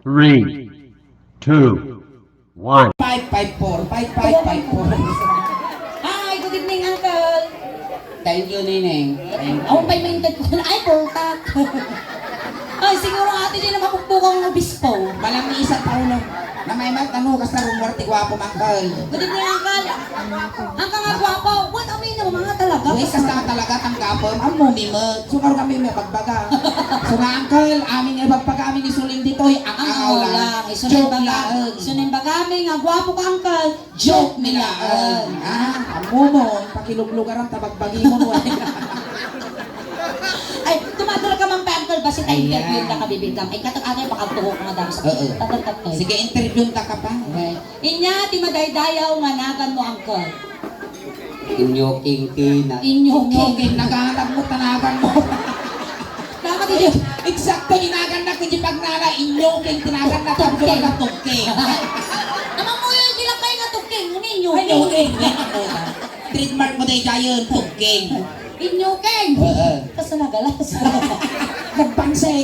3, 2, 1. 554, 5554. Hi, good evening, Uncle. Thank you, Nineng. Ako pa'y mainted ko na, ay, portak. Ay, siguro ate din na mapupukang obispo. Malang isang taon na may magtanong kas na rumorti gwapo mangkal. Good evening, Uncle. Uncle nga gwapo. What amin na mga talaga? Uy, kas na talaga tanggapon. Amo mi mo. So karon kami may pagbaga. So na uncle, amin nga pagbaga amin isuling ditoy ang Ang lang. Joke lang. Isunin ba kami nga gwapo ka, Uncle? Joke nilaan. Amo mo, pakiluglugaran tabagbagi mo. Ay, tumadala ka man pa, Uncle. Basta Ayan. interview na kabibigam. Ay, katag ate, makatuho ka nga daw sa Oo. tatatay. Sige, interview ta ka pa. Okay. Inya, ti madaydayaw nga nagan mo, Uncle. Inyo king tina. Inyo Okay, naghahanap mo, tanagan mo. Dapat ito. Eksakto, ginagan na kung pagnala, inyo, king tinagan na tapos ka tuking. Naman mo yun, ilang kayo nga tuking. Ano inyo? Ay, tuking. Trademark mo tayo dyan, tuking. Inyo, King. Oo. Kasi nagalas. Nagpansay.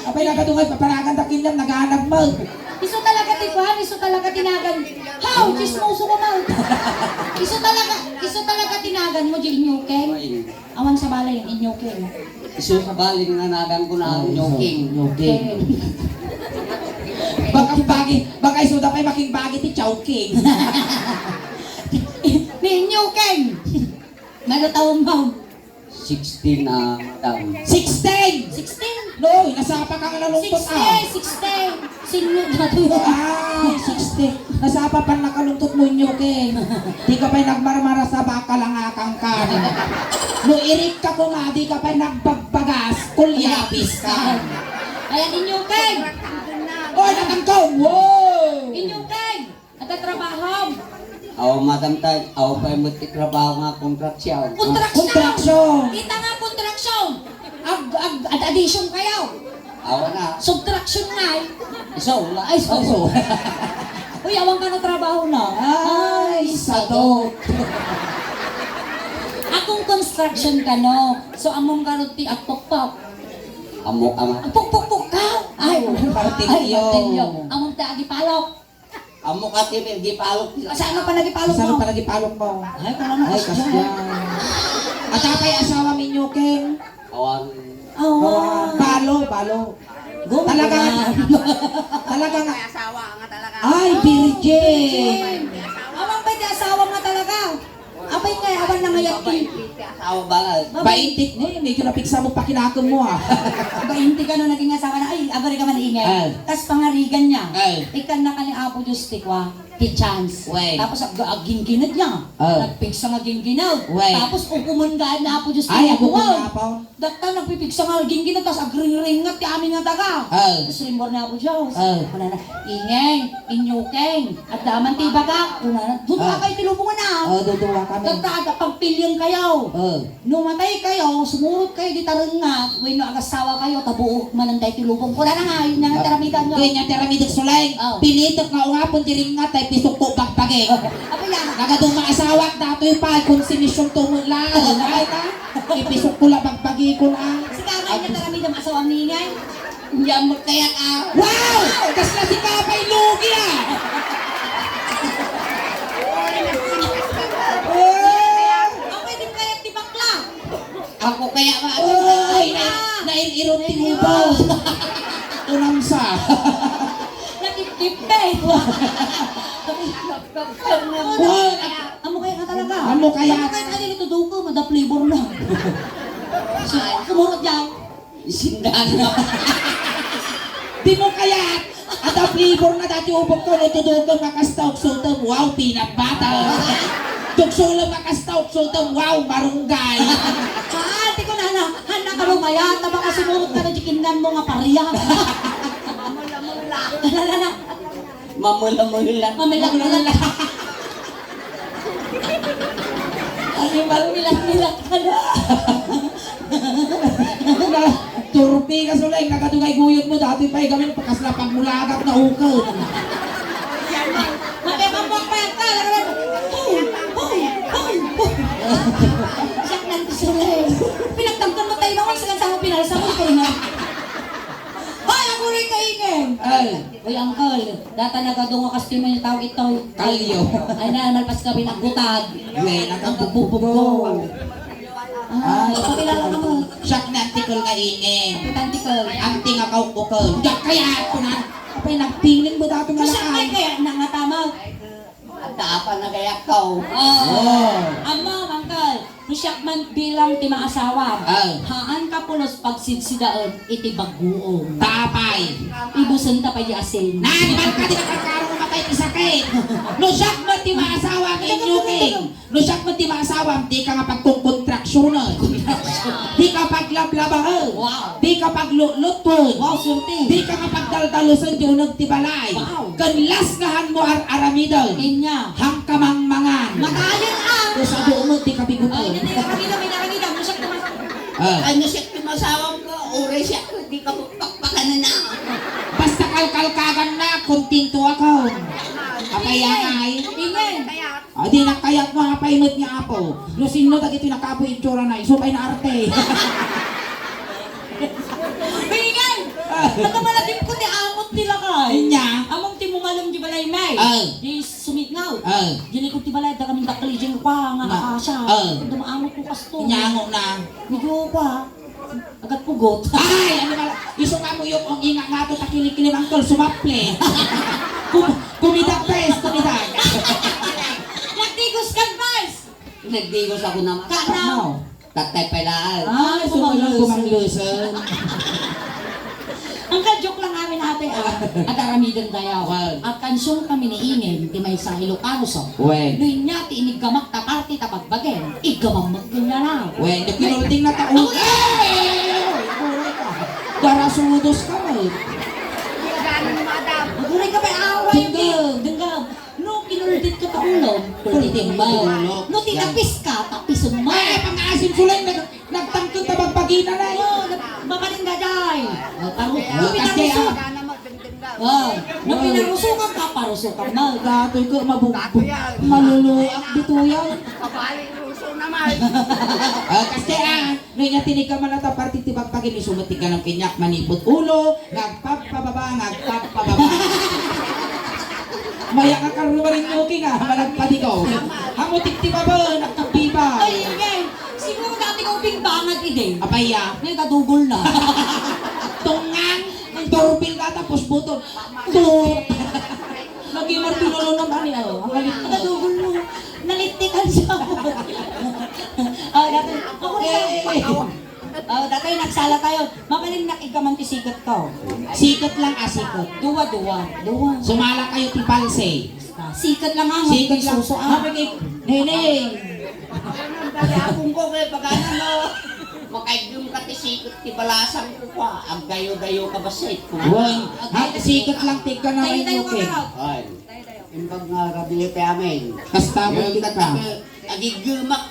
Apay nagadungay, paparagan takin yan, naghahanap mo. Iso talaga tikuhan, iso talaga tinagan. How? Chismoso ko mal. Iso talaga tinagan mo, di inyo, King. Awan sa balay, inyo, King. Iso sa baling nga nagan ko na inyo king. King. Baka iso na pa'y making bagi ti Chowking. Ni inyo, King. Nagataon mo. 16 na madam. 16! 16. No, nasapa ka nga nalungkot 16. Sinyo na to yun. Ay, 60. Nasapa pa nakalungkot mo inyo, King. Di ka pa'y nagmarmara sa baka lang akang ka. No, irik ka ko nga, di ka pa'y nagbagbagas, kulyapis ka. Ayan, inyo, King. Oy, natangkaw! Wow! Inyo, King. Natatrabaho. Aw madam tag, aw pa mo trabaho nga kontraksyon. Kontraksyon. Kita nga kontraksyon. Addition kayo. Aw na. Subtraction nga eh. Iso wala. Ay, so. Uy, awang ka na trabaho na. Ay, sadot. Akong construction ka no. So, among karuti at pokpok. Amo ama. Ang pokpok ka. Ay, Martilyo. Among taagi palok. Amo ka timir gipalok. Saan pa nagipalok Saan mo? pa nagipalok mo? Ay, kung ano Ay, kasyan. At apay asawa minyo, King. Awan. Awa. Balo. Talaga nga. Asawa nga talaga. Ay, virgin. Awang ba di asawa nga talaga? Abay nga, awan na ngayat ki. Aw balal. Baintik na medyo napiksa mo pa kinakon mo ah. Bainti ka no naging asawa na, ay, agari ka man Ay. ingay. Tas pangarigan niya. Ay. Ikan na ka ni Apo Diyos tikwa. Ti chance. Wey. Tapos agingginad niya. Oh. Nagpigsa nga gingginad. Wey. Tapos upumungaan na Apo Diyos Ay, ako tikwa. kung nga pa. Dakta nagpipigsa nga gingginad. Tapos agring-ringat ti amin nga taga. Oh. Tapos rimbor na Apo Diyos. Oh. Kuna na, ingay, inyukeng. At daman ti baga. Kuna na, doon Oh. ka kayo tilubungan na. Oh, duduwa kami. Dakta, pagpilyan kayo. Oh. Numatay kayo, sumurot kayo di tarang nga, when agasawa kayo, tabuok manantay tilubong. Wala na nga, yun na nga taramitan nyo. Kaya niya tiramidok sulay. Oh. Pilitok nga ungapon tiringat ay pisok to bagpage. Apa yan? Nagadong maasawa datoy pa konsinisyon tumula. Ay ta. Ipisok ko la bagpagi ko na. Si Kamay na taramitan asawang ningay. Yan magkayak ah. Wow! Kas na si Kapay Lugi ah. Ako din kaya ti bakla. Ako kaya ba? Ay, nairot tinubaw. Unamsa. Nakitip-tip eh. Amo kaya ka talaga. Amo kaya. Amo kaya ka dito dugo, mada-flavor na. Sumurot yan. Isindan na. Di mo kaya. At ang flavor na dati ubok ko, nagtudugong makastawag sultang, wow, peanut butter. Tugsulang makastawag sultang, wow, marunggay. Ate ko na, hana ka lumaya, taba ka sumurot ka na jikindan mo nga pariya. Mula-mula. Lalala, Mamula-mula. mamilag-milag. Ay, milag-milag ka na. Turpi ka sulay, nagadungay guyot mo, dati pa gamin pakas na pagmulagap na ukod. Magkakambak pa yan ka, siyak nanti sulay. Pinagtangkan mo tayo naman sa kansa mo pinalasa mo ko na. Ay, ako rin kaingin. Ay, Uy, uncle, data nagadungo kasi mo yung tao ito. Kalyo. Ay na, malpas ka binagutad. Ngayon, ang Pagbubugo. pagbubugo. Ah, pakilala ka mo. Siyak na antikol nga ingin. Tantikal. Anti nga kaukukol. Diyak kaya ako na. Kapay nagpiling mo dato nga Kasi lakay. kaya nangatama. At apa na kaya ka? Oh. Ama, uncle, rusyak man bilang ti maasawa. Haan ka pulos pagsidsidaon iti baguong. Tapay. Ibuson ta pa di asin. Naniman ka din ang karong matay ni sakit. No siyak mo ti maasawa ang inyuking. No siyak mo ti maasawa, di ka nga pagkongkontraksyonan. Di ka paglablabahan. Wow. Di ka pagluluton. Wow, surti. Di ka nga pagdaldalusan di unag ti balay. Wow. Kanlas ngahan mo aramidal. Inya. Hangkamang mangan. Makayan ah! Kung sa buong mo, di ka Ay, bigutan. hindi nakakita, may nakakita. Rusyak naman. Ano siya kumasawang ko? Uri siya ko, di ka pakpakanan na. Basta kalkalkagan na, kontinto ako. Apay ay. Ingay. Di na kayat mo apaymot niya apo. Lusin no, dagito nakapo yung tsura na. Isupay na arte. Ingay! Nagkamalatim ko ni amot nila kay. Inya. Among timungalong di balay may. Di sumitngaw. Dili ko ti balay, da kaming daklijeng kwa nga nakasya. Dumaamot ko kasto. Inyango na. Medyo kwa. Agad pugot. Ay, ano ba? Iso ka mo yung ang inga nga to sa kilikili ng tol, sumaple. Kumidak pes, kumidak. Nagtigos ka, Bas! Nagdigos ako naman. Kanaw. Tatay palaan. Ay, sumalang kumanglusan. Ang ka-joke lang amin ate at aramidan dayaw. At kansyon kami ni Ingen, di may sa Ilocano so. Wen. Noy niya ti inigamak ta party ta pagbagen. Igamam magkanya na. Wen, pinulting na taon. Darasudos ka mo. Ganun madam. Maguray ka ba away? Denggam. No, kinuldit ka taulong. Kultitin mo. No, tinapis ka, tapisun mo. Ay, pang-asim sulay, nagtangkot na magpagina na yun. Bakaling daday. Taro, no, Kasi pinaruso. Gana magdengdeng daw. No, pinarusukan ka, parusukan mo. Gatoy ko, maluluak dito yan. Kabaling ruso naman. Kasi ngayon nga tinig ka man na party tibagpagin, isumatig ka ng pinyak, manipot ulo, nagpapababa. Maya ka karuwa rin yoking malagpadi ko. Hamutik ti baba, nagkapiba. Ay, ngay. Siguro dati kong pingbangan ide. Apaya, May kadugol na. tungang, doorbell ka tapos button. Tur. Nag-imar pinulo naman niya. Ang galit ka. Kadugol mo. Nalitikan siya. Dati, ako rin. Dati nagsala tayo. Makaling nakigaman ti sikat ka. Sikat lang sikat. Duwa. Sumala kayo ti palse. Sikat lang ang Sikat lang. suso. Neneng. Dali akong ko kay pagana no. Makaigdum ka ti sikot ti balasan ko pa. Ang gayo-gayo ka ba sit? Wan, sikat lang tigka na rin Tayo ka yoking. ka. Ay. Imbag nga rabili pa amin. Kastabot Yung kita. tatake, agigimak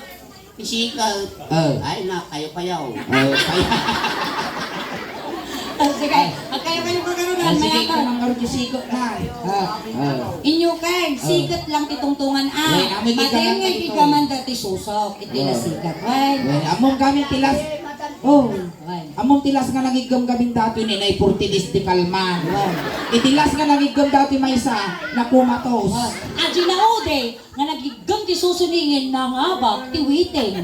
pisikal. Ay na, kayo-kayaw. Sige, kayo kagarunan. Sige ka Mayakan. nang karoon sikat na. Inyo kay, sikat lang titungtungan Wait, amoy gigaman Matengay ka dito. gigaman dati susok. Iti na sikat. Wait. Among gamit tilas. Oh, among tilas nga nagigam gabing dati ni nay 40 dis di kalman. Itilas nga nagigam dati may isa na kumatos. Aji na ode, nga nagigam ti susuningin na nga ba, ti witing.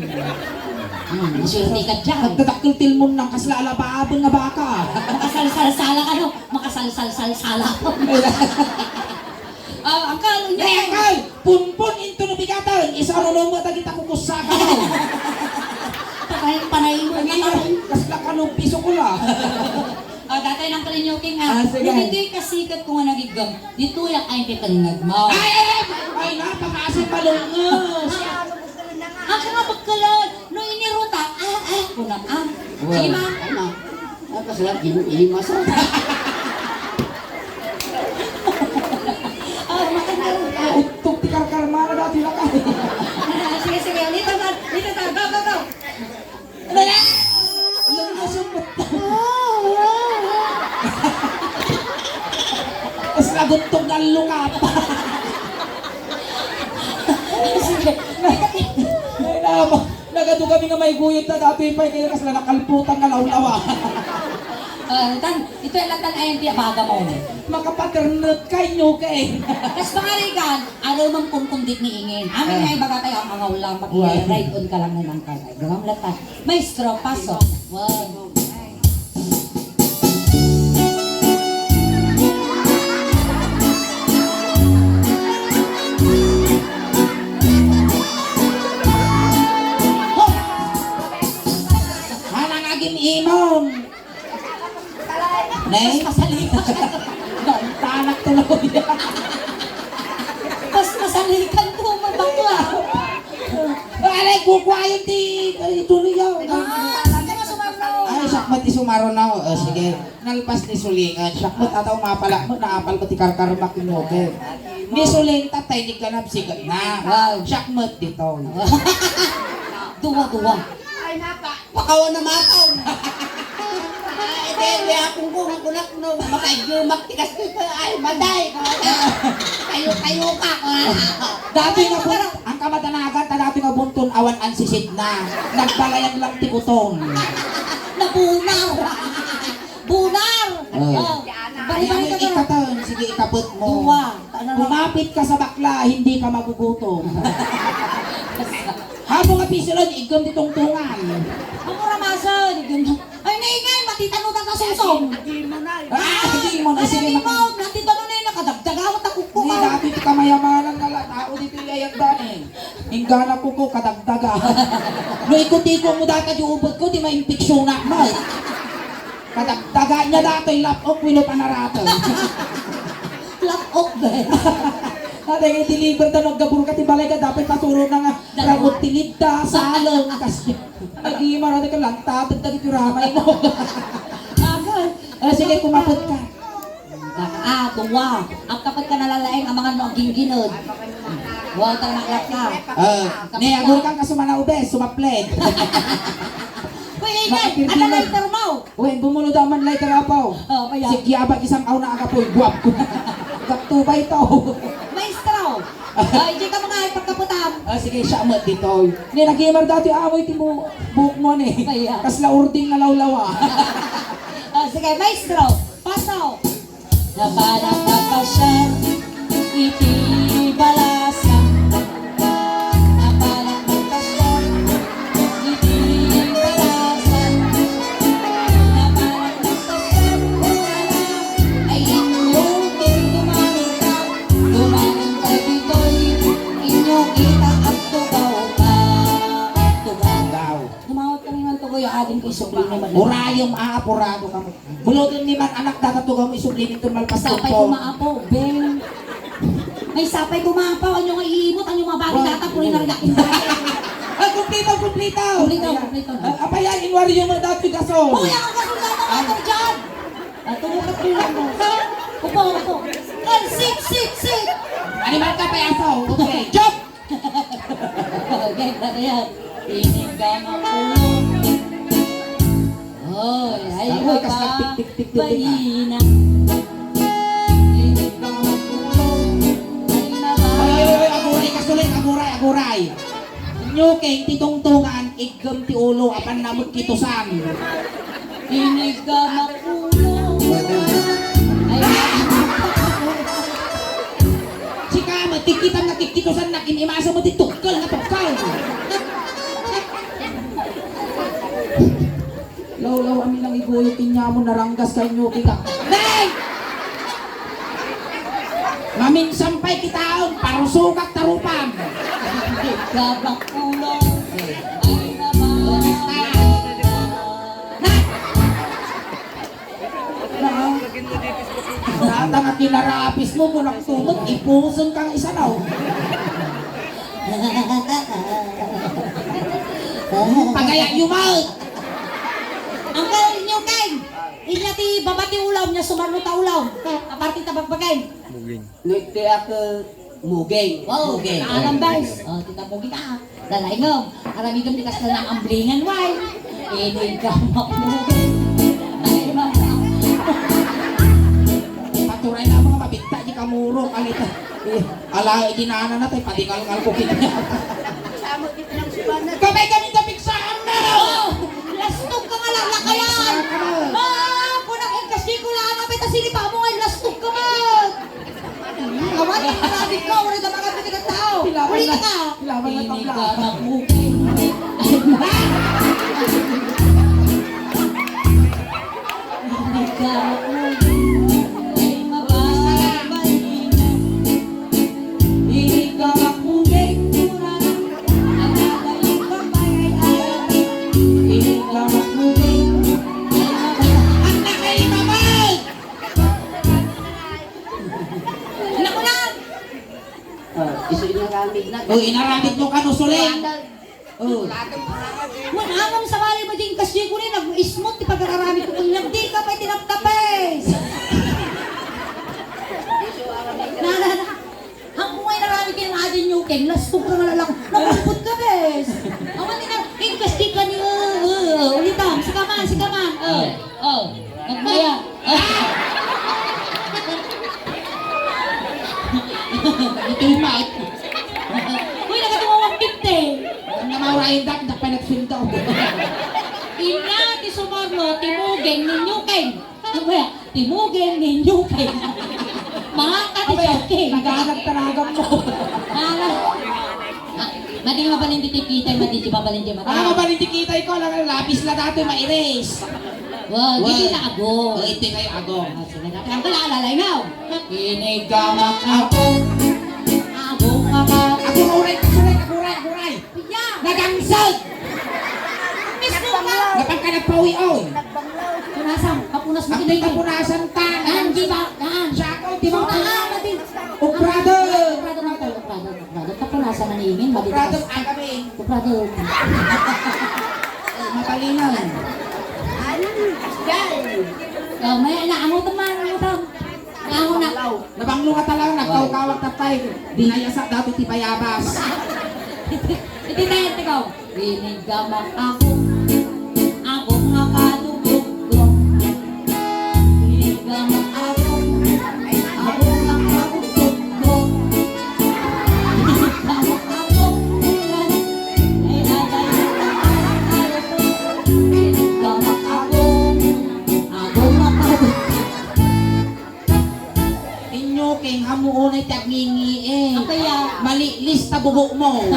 Surti ka dyan. Nagdadakil tilmon ng kaslalabaabon nga baka. Makasalsal-sala ka no? Makasalsal-sala ko. Ang kalong niya. Kay, punpun into na bigatan. Isa ro mo tagit ako kusaka. Panayin mo niya. Kasla ka nung piso ko la. Dati nang kalinyuking Sige. Hindi kasikat ko nga nagigam. Dito yung ay kitangag mo. Ay, napakasin malungos. Ang nga pagkalan, no iniruta, kunang Sige ma. Ano? Tapos lang, imas ako. Utog ti karkarmana dati na ka. Sige, dito ta, go. Alam mo sumot. Mas nagutog ng lukap. Sige. Ay nagato kami nga may guyot na dati pa kaya kasla nakalputan nga laulawa. Ito yung lantan ayan tiya baga mo. Makapaternot kay nyo kay. Tapos pangarigan, araw mang kumkundit ni Ingin. Amin nga ibaga tayo ang angaw lang, Wow. pag-ride on ka lang na ng kalay. Gawang latan. Maestro, pasok. Wow. Hanang agim imong. Nay, Masalikan. tanak tuloy. Mas masalikan ko, mabakla. Alay, kukwayo ti tuloy yaw. Hindi ka sumarno. Ay, sakmat ti sumaro na. Sige, nalpas ni sulingan. Sakmat ataw mapala mo, naapal ko ti karkarmak inuke. Ni suling tatay ni kanap sigat na. Wow. Sakmat dito. Duwa-duwa. Ay, pakawan na mataw. Ay, di akong kunak no. Makaidlumak tikas dito. Ay, maday. Kayo ka. Dati nga po, ang kamadanagan, dati nga bunton awan ang sisid na. Nagbalayan lang ti kuton. Nabunar! Bunar! Ay. Oh, Kaya mo bari-bari ka na. ikatan, sige ikapot mo. Duwa. Ano na? Kumapit ka sa bakla, hindi ka magugutom. Habang nga pisilon, igam ditong tungan. Ang uramasan. Ay, naingay, matitanutan ka susong. Hindi mo na. Hindi mo na, Ay, sige hindi mo, maki. natitanon na yung nakadagdagawat ako ko. Hindi dati ti kamayamanan nga lang, tao dito yayagdan eh. Ingana ko kadagdaga. No ikot-iko mo dati yung ubod ko, di ma-impiksyon na mo. Kadagdaga niya dati, lapok, wilo panarato. Lakok ba? Ate nga deliver na nagaburo ka tibalay ka dapat paturo na nga ragot tinidda salong kasi nag-iima natin ka lang tatag na ramay mo. Agad. Sige kumapot ka. Duwa. Ang kapag ka nalalaing ang mga naging ginod. Huwag ka naklat ka. Niagor kang kasumana ubes, sumapled. Uy, ingay, ang lighter mo. Uy, bumulo daw man lighter apaw. Oh, kaya. Sige abag isang aw na agapoy, guwap ko. Gaptubay to. Maestro. Ay, di ka mga ipagkaputam. Sige, siya amat dito. Ni nag-iimar dati amoy ti mo buhok mo ni. Kaya. Kas laurding na lawlawa. Sige, maestro. Pasok. Naparang kapasyan, itibalasan. Naparang kapasyan, itibalasan. Naparang kapasyan, ay inyong dumamintang. Dumamintang dito'y inyong kita at tugaw ka. Tugaw. Daw. Dumawat kami man tugoy, yung ating isubli naman. Urayong aapurado ka mo. Bulodon ni man anak datatugaw mo isublin ito malpas Sapay ko. kumaapo, Ben. May sapay kumaapaw, ang yung iimot, ang yung mga bagay data, puri na rin akin. Ay, kumplito, kumplito! Kumplito. Apayan, inwari yung mga dati kaso. Uy, ang kasulatan ng atar dyan! Tumukat ko lang mo. Upo. And sit! Animal ka payaso. Okay, job! Okay, brother yan. Inigang ako. Oy, ay Uy, kas pa, nagtik-tik-tik-tik. bahina. Inigang ako. Ay nabay. Ay, aguray, kasulit, aguray. Nyuking, titungtungan, igam ti ulo, apan namot kitusan. Inigang ako. Ay, Si kama, tikitan na kikitusan na kinimasa mo, titukal na tukal. Law, amin lang iguyotin niya mo, naranggas kay nyuking ka. Nay! Maminsampay kitaon, parusukak tarupam. gabak ulo. Ay nabay. Nata nga kinarapis mo, bunak tumot, ipuson kang isa daw. Pagaya yumaut. Ang galing nyo kay. Inya ti babati ulaw niya sumarno ta ulaw. Aparti ta bagbagay. Nagti ako mugeng. Wow, alam guys. Oh, tita pogi ka. Dalaingom. Aramigam di kas na ang amblingan why. Ini gamak mo. Ay mga. Paturay na mga mabigta di kamuro kalita. Ala ginana na tay padingal-ngal ko kita. Samo dito ng subanan. Kamay kami sa piksaan na. Oh, lastog ka nga lang kaya. Ah, kuna Sige ka. Laban na tabla. Inigamak ukay. Inigamak ukay. Ay mababay. Inigamak ukay. Nagagaling ka pa ay ayaw. Inigamak ukay. Ay mababay. Ang nakaimamay! Anak ko na! Iso inaramid na. O, inaramid mo kanusulin. O, Manangam sa bali mo din kasi ko rin, nag-ismot, di pagkararami ko kung di ka pa tinaptapes. Ang kungay narami kayo ng adin nyo, Ken, last ko ka nga lang, nakumpot ka, bes. Awan din na, ingkas di ka niyo, ulitam, sikaman, nagmaya. ito yung mic. Uy, nakatumawang 50. Ang namawrain dak, nagpanagsil daw. Ina, ti sumarno, timugeng ninyo, Ken. Ano ba yan? Timugeng ninyo, Ken. Mga katisaw, Ken. Naghanap talagam mo. Mati nga pa hindi tikitay, mati di pa hindi mata. Ang mabalindikitay ko, lang lapis na dati ma-erase. Wow, di na O, ako. ito kayo agong. Sige na, ang kalalalay now. Inigamak ako. Ako ka. Aguray, aguray. Piya! Nagangsag! Mismo ka! Napang ka nagpawi, oy. Punasan, kapunas mo Ang kinay. kapunasan ta. Di ba? Siya ako, di ba? Punahan, mati. Uprado. Uprado na tayo, uprado. Kapunasan na nimin, mati. Uprado ang kami. Uprado. Matalinaw. Oh, may naamo teman, naamo na. Nabanglo ka talaga, nagkawkawag tapay. Dinayasa dato ti payabas. Ititayin ko. Inigamak ako. Ako nga katubog ko. Inigamak ako. Ako nga katubog ko. Inigamak ako. Ay nagay na tayo ko. Inigamak ako. Ako nga katubog ko. Inyo king hamuunay tagngingi eh. Ang kaya, Malilis ta bubok mo.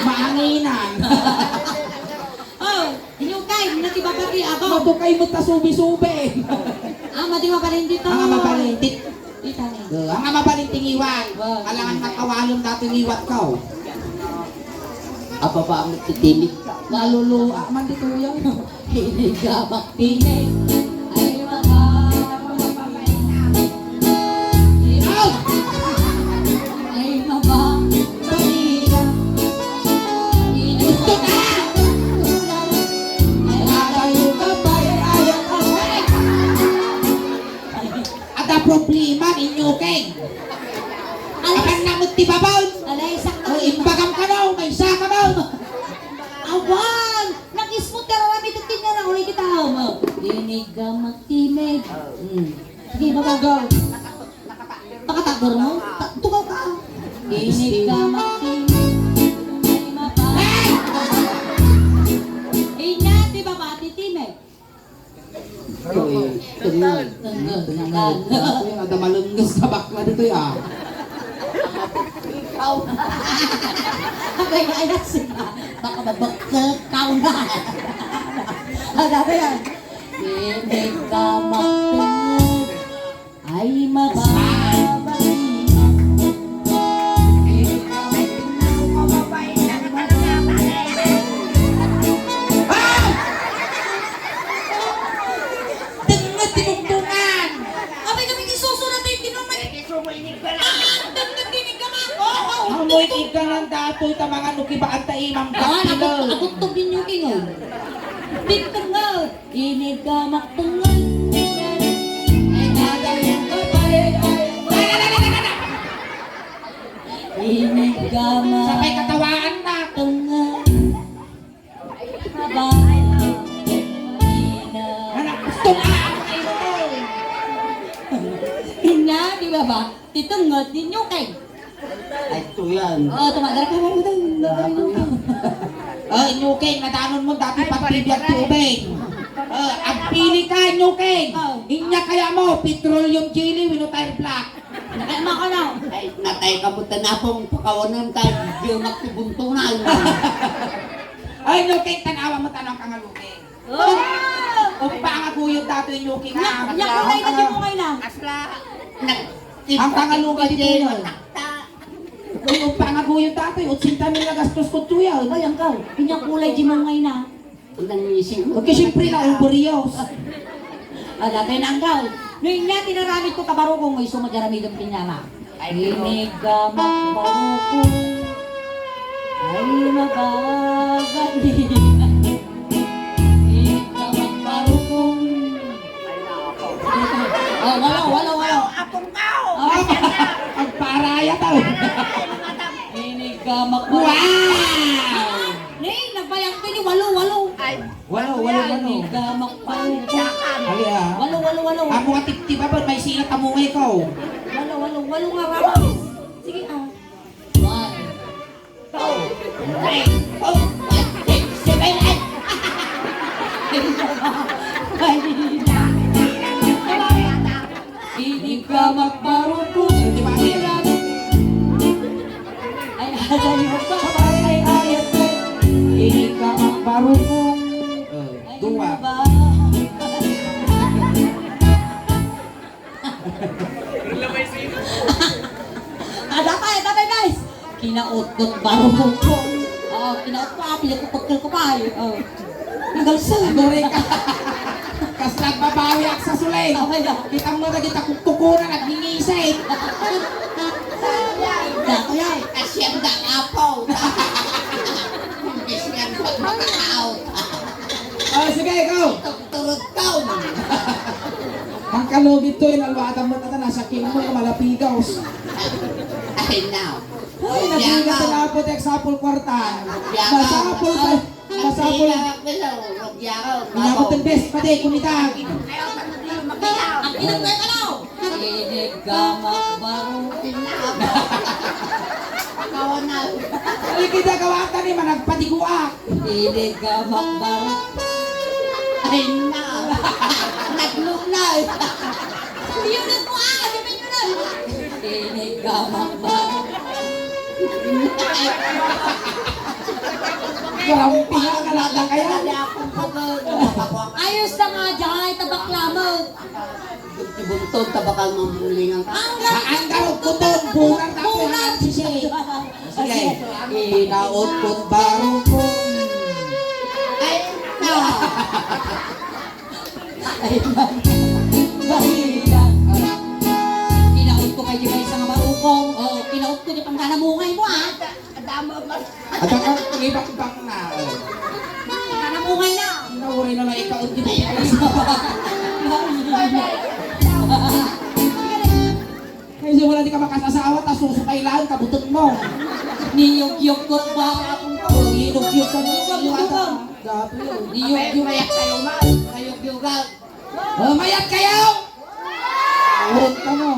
Maanginan. oh, inyong kay, natibabati ako. Matukay mo ta subi-subi. Ah, matibabalin dito. Ang mabalintik. Dito ni. Ang mabalinting iwan. Alangan makawalong dato iwat ko. Apa pa ang titimik? Naluluwa man dito yan. Hinigamak tinig. Ay mababay. Out! Ay mababay. Gusto na! Nagayo ka pa, ayaw ka pa. At ang problema ninyo, King. Akan namot ti babaw. Alay, sakto. O imbagam ka daw, may isa ka daw. Awan! Nag-ismut ka rami ito tinya na ulit kita. Hinigamak tinig. Sige, babago. Pakatakor mo? Tukaw ka. Hinigamak tinig. Ay mababay. Inya, di ba ba, titimig? Tungod. Tengah. Ada malunggas na bakla dito ya. Abay, ayat sila. Baka mabakal kau na. Ada ba yan? Hinigamak tinig. Ay mababay. Dengar tinungtungan. Abay kami kisusunod tayo tinumay. Dagdag tinig ka nga. Oo. Amoy ika ng datoy ta mga nukibaan ta imam kapilo. Ako tubin nyo kingon. Tingtanggal. Inigamak tanggal. Ay nagayang kapay. Inigamak. Sabay katawaan na. Tanggal. Abay. Ina. Anak, gusto ka. Ina, di ba ba? Titungot ninyo kay. Ay, ito yan. Oh, tumadara ka mo daw. Nyukeng, nadanon mo dati pagpibiyag tubig. Ang pili ka, Nyukeng. Inya kaya mo, petroleum jelly, winutire black. Nakaima ka na. Ay, natay ka mo tanapong pakawanan tayo. Diyo magtibuntunan. Ay, no, kay tanawa mo tanong ka nga lugi. Oh! O pangaguyod dato yung yuki nga. Yak kulay na di mo ngayon na. Asla. Ang tangaluga dito yun. Takta. Uy, o pangaguyod dato yung 80 mil na gastos ko tuya. Ay, ang kaw. Pinya kulay di mo ngayon na. Ang nangising. Okay, siyempre na, uberios. Dati na ang kaw. Noong nga, tinaramit ko kabarugong may sumagaramid ang pinyama. Ay, Inigamak barugong ay nabagani. Inigamak barugong. Oh, walo. Apong kao! Ang paraya tao. Inigamak Wow! barugong. Ning, nagbayang ko ni walo. Ay, Walo. Inigamak barugong. tsakan. Ali ah. Walo. Ang mga tip-tipa ba, may sinat amungay ko. Walo nga walo. Sige ah. 1, 3, 4, 5, 6, 7, 8. Inigamak barugong. Di ba? Ay, ada yung Sabay ay ayat ko. Ini ka ang barukong. Dua. Dapat guys. Kinaot ng barong ko. Oh, kinaot pa, pinagpupagkal ko pa. Oh. Hanggang sa. Dure ka. Kas nagbabawi ak sa sulay. Okay na. Kita mo na kita kukunan at hingisay. Dako yan. Asyenda apaw. Hindi siya pagmakaaw. Oh, sige, ikaw. Turot kaw. Ang kalugit to, inalwatan mo na nasa king mo, malapigaws. Ay, now. Ay, nabigat na napot example kwartan. Masapol pa. Masapol. Minabot ang best, pati, kunita. Ang pinagpay ka now. Inigamak barong. Pakawanan. Ay, kita gawa ka ni managpatiguak. Inigamak barong. Ay, now. Naglog na. Yun na po ah. Di ba yun na? Inigamak barong. Garampi nga ka lahat na kaya. Hindi akong pagod. Ayos na nga dyan. Tabak lamang. Buntog tabakal mamulingan ka. Ang garot ko to, buran na po na sisi. Sige, inaot ko't barukong. Ay, now. Ay, bahilan. Kinaot ko kayo may isang marukong. Oh, kinaot ko di pang kanamungay mo ah. Adamo mas. At ang ibak-ibak na. Kanamungay na. Nauray na lang ikaw dito. Kasi wala di ka makasasawa, tas susukay lang, kabutot mo. Niyog-yog ko ba? Inog-yog ka mo. Niyog-yog. Gabi yun. Niyog-yog. Mayak kayo man. Kayog-yugal. Oh, mayat kayo! Urot ka mo.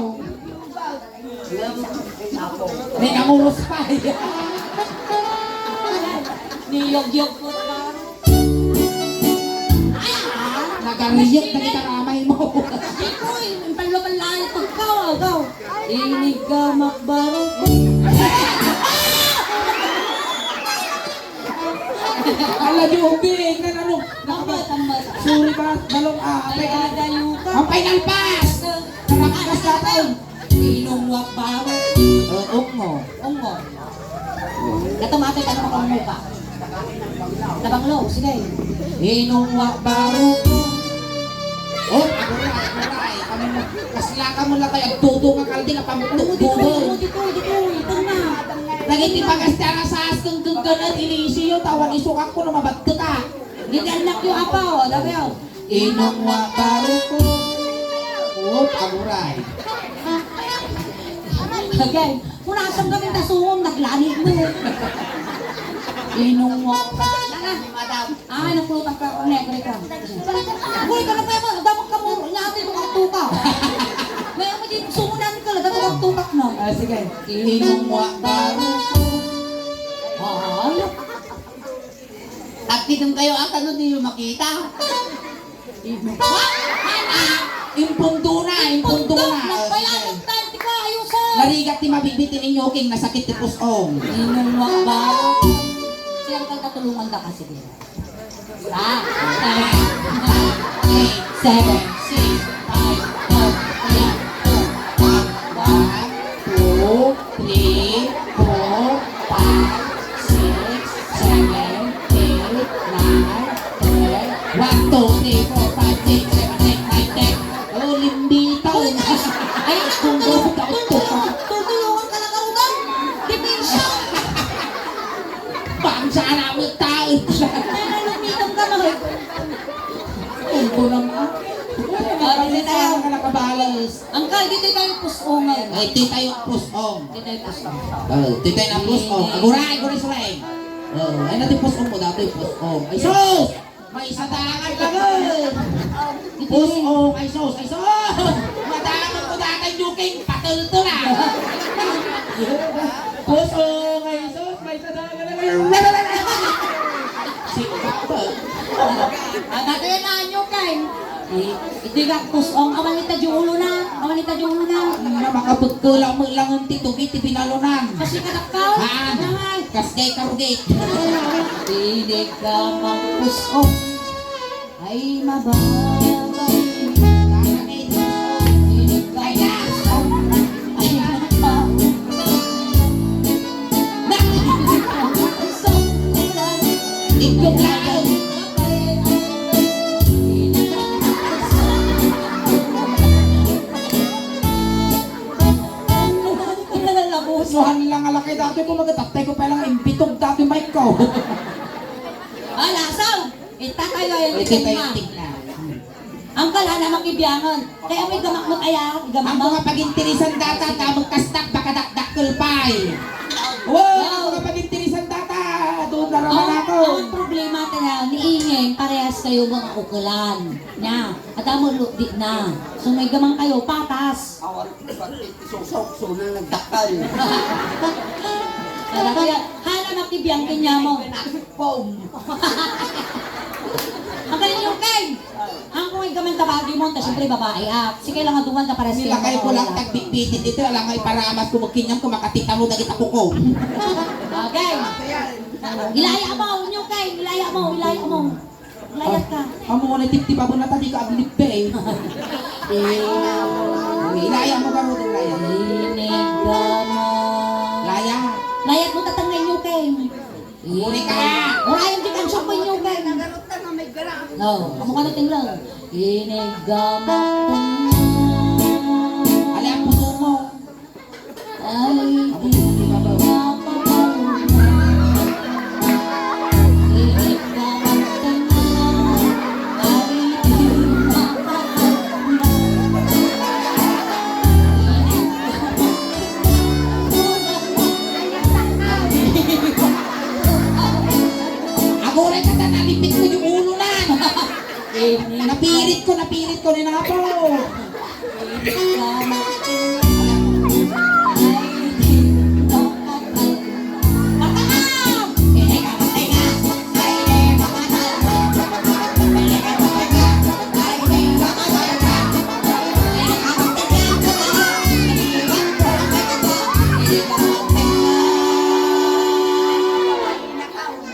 May namulos pa. Niyog-yog ko ba? Nagariyok na kita kamay mo. Ikoy, ang palo-palay pagkaw. Inigamak barong ko. Ala di ubing na ano. Tambat. Sorry ba? Dalong apay ka. Dayuka. Ang painalpas! Nakakas ka pa. Inungwak barong. Mo. Onggo. Natamate ka naman ang muka. Nabanglo, sige. Inungwak baro. Oh, aguray. Kami mo. Kasla ka mo lang tayo. Tudo nga kaldi na pamutok. Dito. Ito na. Naging ipagasta na sa astong gagana. Inisyo. Tawag isukak ko na mabato ka. Nidanak yung apaw. Alam mo yun? Inungwak baro ko. Oh, aguray. Okay. Kung nasang kami nasungong, naglanig mo. Inungwak. Madam. Ay, napulutan ka. Negre ka. Uy, ka na pa mo. Dapat ka mo. Inatin mo ang tuka. Ngayon mo din sumunan ka. Dapat ang tukak na. Sige. Inungwak baro ko. Ay. At kitong kayo at ano di yung makita. Impunto na. Punto. Nagbayan ng time. Di ka ayos. Narigat ti mabibitin ninyo king nasakit ti pusong. Inong ba? Siyang katulungan ka kasi din. 5, 7, 6, 5, 4, 3, 2, 1. 2, 3, 4, 5, 6, 7, 8, 9, 10. 1, 2, 3, 4, 5, 6, 7, 8, 9, 10. Oh, limbitaw. Ay, tutulungan ka na karugan. Depresya. Bang sana mo tao. Ay, lumitong ka mahal. Ito naman. Parang di tayo. Ka nakabalas. Angkal, dito tayo pusongan. Ay, tita yung pusong. Dito tayo pusong. Tita yung pusong. Aguray, sulay. Ay, natin pusong mo dati, pusong. Ay, sus! May isa tangan ka nun. Pusong, ay sus, ay sus! Matangan ko dati yung king patulto na. Pusong, ay sus, may isa tangan ka nun. Sino ka ba? Dati na nyo kay. Ito yung pusong. Awan nita ulo na. Awan nita ulo na. Na makapagkulang mo lang ang titugit, ibinalunan. Kasi kadakaw. Haan, Naman. kasgay karugit. Hindi ka magpusong. Ay mababay. Hindi ka magpusong. Ay mababay. Iklog lang. Suhan lang alaki dati ko magatatay ko pa lang impitog dati mic ko. Lasaw! Ita kayo yung Ito tayo tingnan. tingnan. Ang kala namang ibiyangan. Kaya may gamak mo kaya. Ang Gamak mo. mga pagintirisan data, tamang kastak, baka dakdakkel pay. Wow, mga pagintirisan data, doon na naman ako. Ang problema tayo, niingay, parehas kayo mga ukulan. Nya, at amo di na. So may gamang kayo, patas. Awan, pagtisusok, sunang nagdakal. Kaya, hala makibiyang kanya mo. Pom. Ang kanino kay? Ang kung may gamang tabagi mo, tapos siyempre babae sige lang nga duman ka para Sila kayo ko lang tagbibitin dito, alam nga iparamas ko magkinyam ko makatita mo dagit ako ko. Okay. Ilaya mo, nyo kay. Ilaya mo. Ilayat ka. Amo ko na tip-tipa mo na tadi ka aglipbe eh. Ilaya mo ka mo din, laya. Inig ka na. Laya. Layat mo tatangay nyo kay. Uri ka! Urayan di kan siya po nyo kay. Nagarot ka na may garang. No, amo ka na tinglang. Inig ka na. Ali ang puso mo. Ay, di mapapalungan. Inig ka na. Ay, di mapapalungan. Aguray ka na nalipit ko yung ulo na. Inig Napirit ko ni nga po. ka na.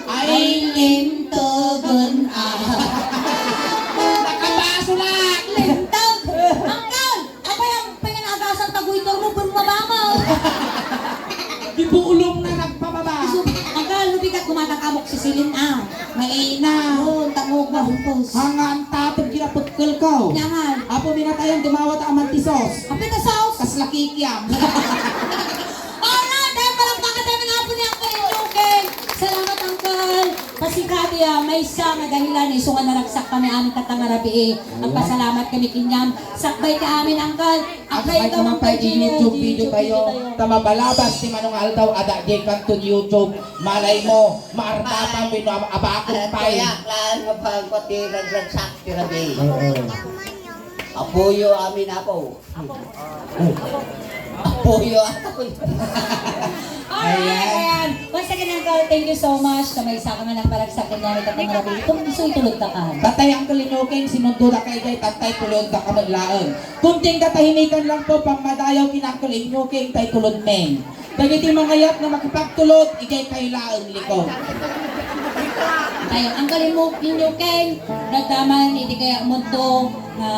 Ay, limtogon nakabaso lang. Lintag! Angkal! Apa yung pinanagasan taguitor mo, bumabamaw! Ibulong na nagpababa. Angkal, lubigat kumatakamok si Silin, Maina. Oo, tangog na humpos. Hangan tatog kinaputkel ko. Nyangan. Apo binatayan tumawat ang mantisos. Kapit na sauce! Kas lakikiam. Alright! Dahil palang pakatay ng apo ni Angkal Inyuken! Salamat, Angkal! Pasikati may isa nga dahilan iso nga naragsak kami aming katangarabi Ang pasalamat kami kinyam. Sakbay ka amin, Angkal. At may kamampay di YouTube video tayo. Tamabalabas ni Manong Aldaw ada di kanto YouTube. Malay mo, maartapang abakong pay. Kaya, klaan nga pagpatiran ragsak tirabi. Oo. Apuyo amin ako. Apo puyo. Alright, ayan. Once again, Uncle, thank you so much. Kamay isa ka nga ng paragsak ng gamit at ng rabi. Kung gusto itulog ka ka. Tatay ang kalinukin, sinundura kay Day, tatay tulod ka kamadlaan. Kunting katahimikan lang po, pang madayaw kinang kalinukin, tay tulod men. Dagiti mga yat na makipagtulod, igay kayo laang liko. Tayo, ang kalimok ninyo Ken, nagdaman, hindi kaya mundo na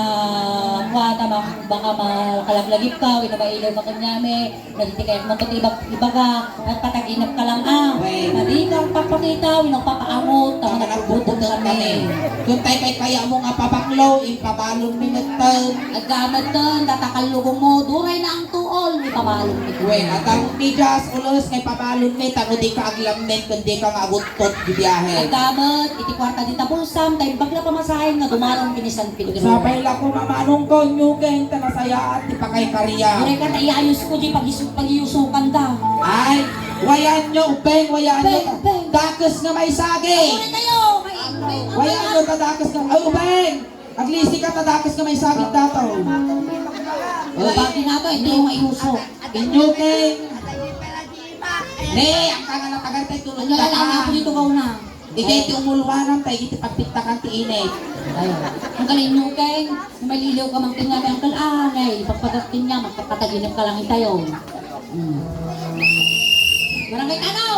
kuwata baka makalaglagip ka, winabailaw ka kanyame, hindi kaya mundo ibaga, at pataginap ka lang hindi ka papakita, winagpapaangot, tama na nagbutong kami. Kung tayo kaya mo nga papaklo, ipabalong minutan. At gamad doon, tatakalugong mo, duray na ang tuol, ipabalong nito. Wen, at ang medyas, ulos, kay pabalong may tango di ka aglamen, kundi ka maagutot di biyahe. At gamad, iti kwarta di tapulsam, tayo bagla pamasahin na dumarong kinisan Pilipino. Sabay lang ko mamanong ko, nyugeng, tanasaya at ipakay kariya. Duray ka na iayos ko di pag-iusukan da. Ay, wayan nyo, upeng, wayan nyo. Upeng. Dakas nga may sagi. Muna tayo! Wayan nyo, tadakas nga. Ay, upeng! Aglisi ka, tadakas nga may sagi dato. Bagay na ba, hindi yung maiuso. Inyugeng. Ne, ang kanga na tagal tayo tulog Ano lang ako dito ka na. Ikay ti umulwanan tayo, iti pagpiktakan ti init. Ayun. Ang kalinukeng, maliliw ka mang tingnan ang kalanay, ipagpagatin niya, magpapataginip ka lang tayo. Barangay Tanaw!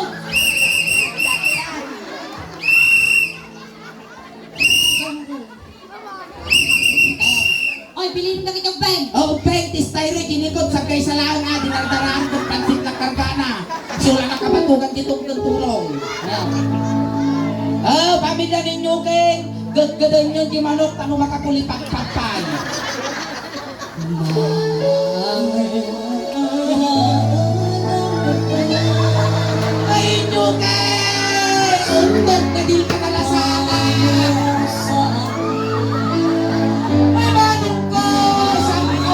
Oy, bilhin ka kitang pen! O, upeng, ti styro, ginikot sa kay sa laon na, dinardaraan kong pansit na kargana. Sula na kabatugan ditong ng tulong. Oh, pamilya ninyo keng, gaggadan nyo di manok, tanong makakulipagpagpag. Ay, inyo keng, undot na di ka malasakan. Ay, manong ko, sabi ko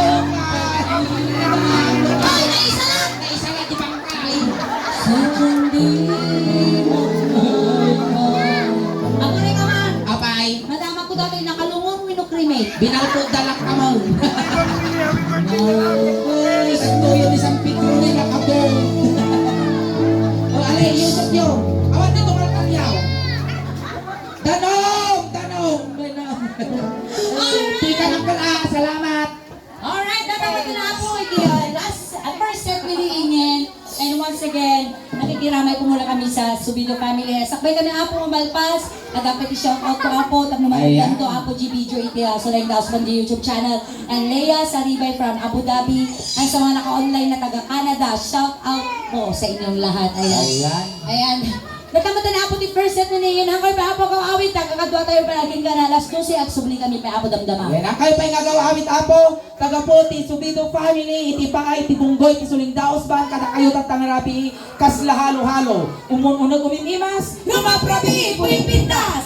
Ay, naisa lang! naisa na di bangkay. Ako rin naman! Abay, Madama ko dati nakalungong minukrimate. binalpod dalak ka mo. Ay, ito yun isang pituloy na kabong. O, alay, yusot nyo. Awan dito ka kalyaw. Danong! Danong! Danong! Di ka ng kala. Salamat. Alright, dapat na po iti first set piliinin. And once again, nakikiramay po muna kami sa Subido family. Sakbay kami Apo Malpas. At dapat i-shout out ko Apo. Tag naman Ayan. to Apo G Video iti so like the husband di YouTube channel. And Leia Saribay from Abu Dhabi. And sa mga naka-online na taga Canada, shout out po sa inyong lahat. Ayan. Ayan. Nagkamata na Apo ti first set na niyo. Hanggang pa Apo kawawit. Kakadwa tayo palaging ka na alas 12 at subli kami pa Apo damdama. Yan ang kayo pa'y ngagawawit apo. Taga po ti Subido family. Iti pangay, iti bunggoy, iti suling daos ban. Kada kayo tatangarabi. Kasla halo-halo. Umun-unag umimimas. Lumaprabi, puling pintas.